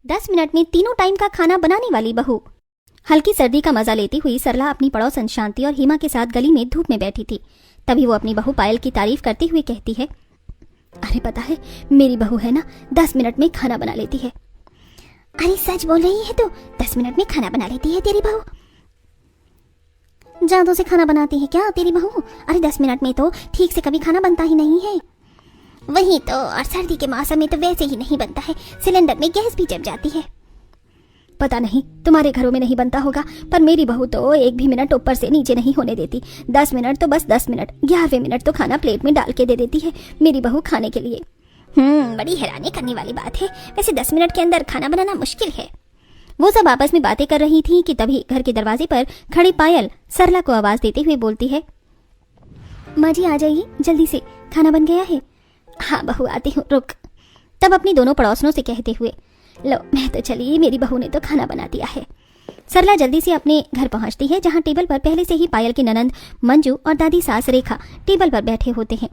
10 minute में तीनों time का खाना बनाने वाली बहू। हल्की सर्दी का मजा लेती हुई सरला अपनी पड़ोसन शांति और हिमा के साथ गली में धूप में बैठी थी। तभी वो अपनी बहू पायल की तारीफ करते हुए कहती है, अरे पता है मेरी बहू है ना 10 मिनट में खाना बना लेती है। अरे सच बोल रही है तू? 10 मिनट में खाना बना लेती है तेरी बहू? जादू से खाना बनाती है क्या तेरी बहू? अरे 10 मिनट में तो ठीक से कभी खाना बनता ही नहीं है। वही तो, और सर्दी के मौसम में तो वैसे ही नहीं बनता है, सिलेंडर में गैस भी जम जाती है। पता नहीं तुम्हारे घरों में नहीं बनता होगा, पर मेरी बहू तो एक भी मिनट ऊपर से नीचे नहीं होने देती। 10 मिनट तो बस 10 मिनट, 11वें मिनट तो खाना प्लेट में डाल के दे देती है मेरी बहू खाने के लिए। बड़ी हैरानी करने वाली बात है। वैसे 10 मिनट के अंदर खाना बनाना मुश्किल है। वो सब आपस में बातें कर रही थी कि तभी घर के दरवाजे पर खड़ी पायल सरला को आवाज देते हुए बोलती है, माँ जी आ जाइए जल्दी से, खाना बन गया है। हाँ बहू आती हूँ, रुक। तब अपनी दोनों पड़ोसनों से कहते हुए, लो मैं तो चली, मेरी बहू ने तो खाना बना दिया है। सरला जल्दी से अपने घर पहुंचती है, जहां टेबल पर पहले से ही पायल की ननंद मंजू और दादी सास रेखा टेबल पर बैठे होते हैं।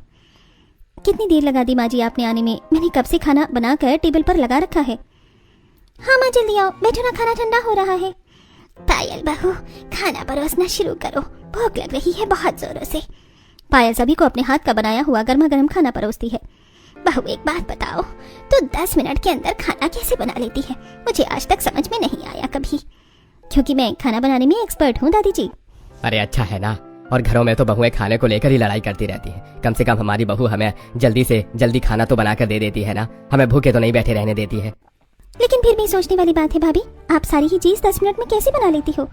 कितनी देर लगा दी माँ जी आपने आने में? मैंने कब से खाना बनाकर टेबल पर लगा रखा है। हाँ माँ जल्दी आओ, बैठो ना, खाना ठंडा हो रहा है। पायल बहू खाना परोसना शुरू करो, भूख लग रही है बहुत जोरों से। पायल सभी को अपने हाथ का बनाया हुआ गर्मा गर्म खाना परोसती है। बहू एक बात बताओ, तो 10 मिनट के अंदर खाना कैसे बना लेती है? मुझे आज तक समझ में नहीं आया कभी। क्योंकि मैं खाना बनाने में एक्सपर्ट हूँ दादी जी। अरे अच्छा है ना, और घरों में तो बहुएं खाने को लेकर ही लड़ाई करती रहती हैं। कम से कम हमारी बहू हमें जल्दी से जल्दी खाना तो बनाकर दे देती है ना, हमें भूखे तो नहीं बैठे रहने देती है। लेकिन फिर भी सोचने वाली बात है भाभी, आप सारी ही चीज 10 मिनट में कैसे बना लेती हो?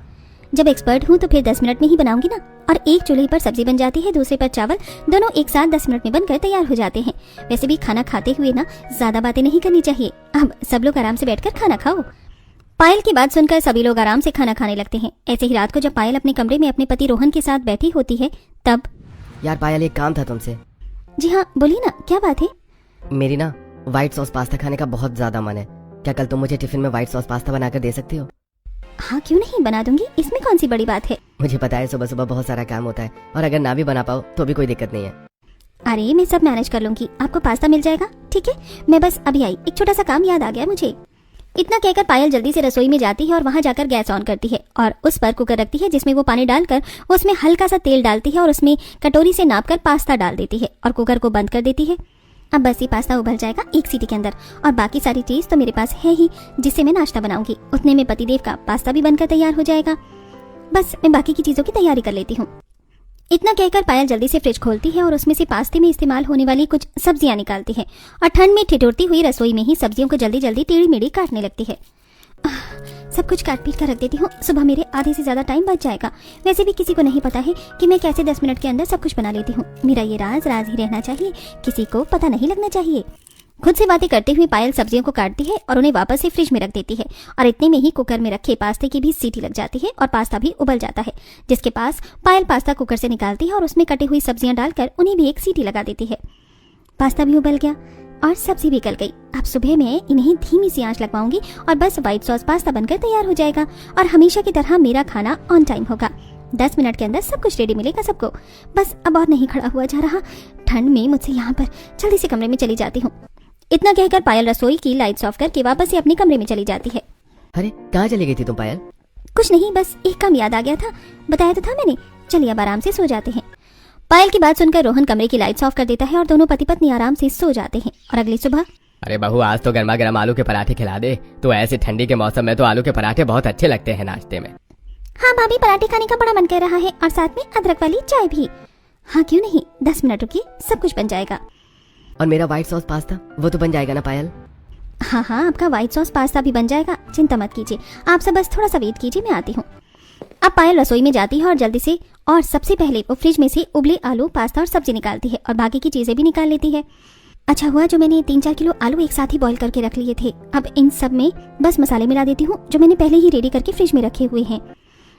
जब एक्सपर्ट हूँ तो फिर 10 मिनट में ही बनाऊंगी ना। और एक चूल्हे पर सब्जी बन जाती है, दूसरे पर चावल, दोनों एक साथ 10 मिनट में बनकर तैयार हो जाते हैं। वैसे भी खाना खाते हुए ना ज्यादा बातें नहीं करनी चाहिए। अब सब लोग आराम से बैठकर खाना खाओ। पायल की बात सुनकर सभी लोग आराम से खाना खाने लगते हैं। ऐसे ही रात को जब पायल अपने कमरे में अपने पति रोहन के साथ बैठी होती है तब, यार पायल एक काम था तुमसे। जी हाँ बोलिए ना, क्या बात है? मेरी ना व्हाइट सॉस पास्ता खाने का बहुत ज्यादा मन है। क्या कल तुम मुझे टिफिन में व्हाइट सॉस पास्ता बनाकर दे सकती हो? हाँ क्यों नहीं, बना दूंगी, इसमें कौन सी बड़ी बात है। मुझे पता है सुबह सुबह बहुत सारा काम होता है, और अगर ना भी बना पाओ तो भी कोई दिक्कत नहीं है। अरे मैं सब मैनेज कर लूंगी, आपको पास्ता मिल जाएगा। ठीक है, मैं बस अभी आई, एक छोटा सा काम याद आ गया मुझे। इतना कहकर पायल जल्दी से रसोई में जाती है और वहां जाकर गैस ऑन करती है और उस पर कुकर रखती है, जिसमें वो पानी डालकर उसमें हल्का सा तेल डालती है और उसमें कटोरी से नापकर पास्ता डाल देती है और कुकर को बंद कर देती है। अब बस ये पास्ता उबल जाएगा एक सीटी के अंदर, और बाकी सारी चीज तो मेरे पास है ही, जिससे मैं नाश्ता बनाऊंगी। उतने में पतिदेव का पास्ता भी बनकर तैयार हो जाएगा। बस मैं बाकी की चीजों की तैयारी कर लेती हूँ। इतना कहकर पायल जल्दी से फ्रिज खोलती है और उसमें से पास्ते में इस्तेमाल होने वाली कुछ सब्जियां निकालती है और ठंड में ठिठुरती हुई रसोई में ही सब्जियों को जल्दी जल्दी टेढ़ी मेढ़ी काटने लगती है। सब कुछ काट पीट कर रख देती हूँ, सुबह मेरे आधे से ज्यादा टाइम बच जाएगा। वैसे भी किसी को नहीं पता है कि मैं कैसे 10 मिनट के अंदर सब कुछ बना लेती हूँ। मेरा ये राज राज ही रहना चाहिए, किसी को पता नहीं लगना चाहिए। खुद से बातें करते हुए पायल सब्जियों को काटती है और उन्हें वापस से फ्रिज में रख देती है और इतने में ही कुकर में रखे पास्ते की भी सीटी लग जाती है और पास्ता भी उबल जाता है, जिसके पास पायल पास्ता कुकर से निकालती है और उसमें कटी हुई सब्जियां डालकर उन्हें भी एक सीटी लगा देती है। पास्ता भी उबल गया और सब्जी भी गल गई। अब सुबह मैं इन्हें धीमी सी आंच लगवाऊंगी और बस व्हाइट सॉस पास्ता बनकर तैयार हो जाएगा और हमेशा की तरह मेरा खाना ऑन टाइम होगा। 10 मिनट के अंदर सब कुछ रेडी मिलेगा सबको। बस अब और नहीं खड़ा हुआ जा रहा, ठंड में मुझसे यहाँ पर जल्दी से कमरे में चली जाती हूँ। इतना कहकर पायल रसोई की लाइट्स ऑफ करके वापस से अपने कमरे में चली जाती है। अरे कहाँ चली गई थी तुम पायल? कुछ नहीं, बस एक काम याद आ गया था, बताया तो था मैंने। चलिए अब आराम से सो जाते हैं। पायल की बात सुनकर रोहन कमरे की लाइट्स ऑफ कर देता है और दोनों पति पत्नी आराम से सो जाते हैं। और अगली सुबह, अरे बहू आज तो गर्मा गर्म आलू के पराठे खिला दे। तो ऐसे ठंडी के मौसम में तो आलू के पराठे बहुत अच्छे लगते हैं नाश्ते में। हाँ भाभी, पराठे खाने का बड़ा मन कर रहा है और साथ में अदरक वाली चाय भी। हाँ क्यों नहीं, 10 मिनट रुकिए, सब कुछ बन जाएगा। और मेरा व्हाइट सॉस पास्ता वो तो बन जाएगा ना पायल? हाँ हाँ, आपका व्हाइट सॉस पास्ता भी बन जाएगा, चिंता मत कीजिए। आप सब बस थोड़ा सा वेट कीजिए, मैं आती हूँ। अब पायल रसोई में जाती है और जल्दी से और सबसे पहले वो फ्रिज में से उबले आलू, पास्ता और सब्जी निकालती है और बाकी की चीजें भी निकाल लेती है। अच्छा हुआ जो मैंने 3-4 किलो आलू एक साथ ही बॉईल करके रख लिए थे। अब इन सब में बस मसाले मिला देती हूँ जो मैंने पहले ही रेडी करके फ्रिज में रखे हुए हैं।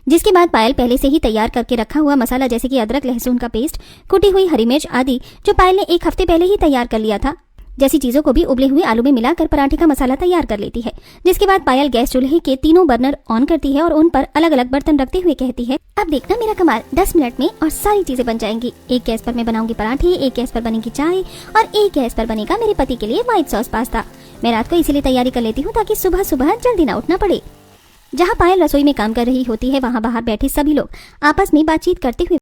जिसके बाद पायल पहले से ही तैयार करके रखा हुआ मसाला, जैसे कि अदरक लहसुन का पेस्ट, कुटी हुई हरी मिर्च आदि, जो पायल ने 1 हफ्ते पहले ही तैयार कर लिया था, जैसी चीजों को भी उबले हुए आलू में मिलाकर पराठे का मसाला तैयार कर लेती है। जिसके बाद पायल गैस चूल्हे के तीनों बर्नर ऑन करती है और उन पर अलग अलग बर्तन रखते हुए कहती है, अब देखना मेरा कमाल, 10 मिनट में और सारी चीजें बन जाएंगी। एक गैस पर मैं बनाऊंगी पराठे, एक गैस पर बनेगी चाय और एक गैस पर बनेगा मेरे पति के लिए व्हाइट सॉस पास्ता। मैं रात को इसीलिए तैयारी कर लेती हूँ ताकि सुबह सुबह जल्दी ना उठना पड़े। जहाँ पायल रसोई में काम कर रही होती है वहाँ बाहर बैठे सभी लोग आपस में बातचीत करते हुए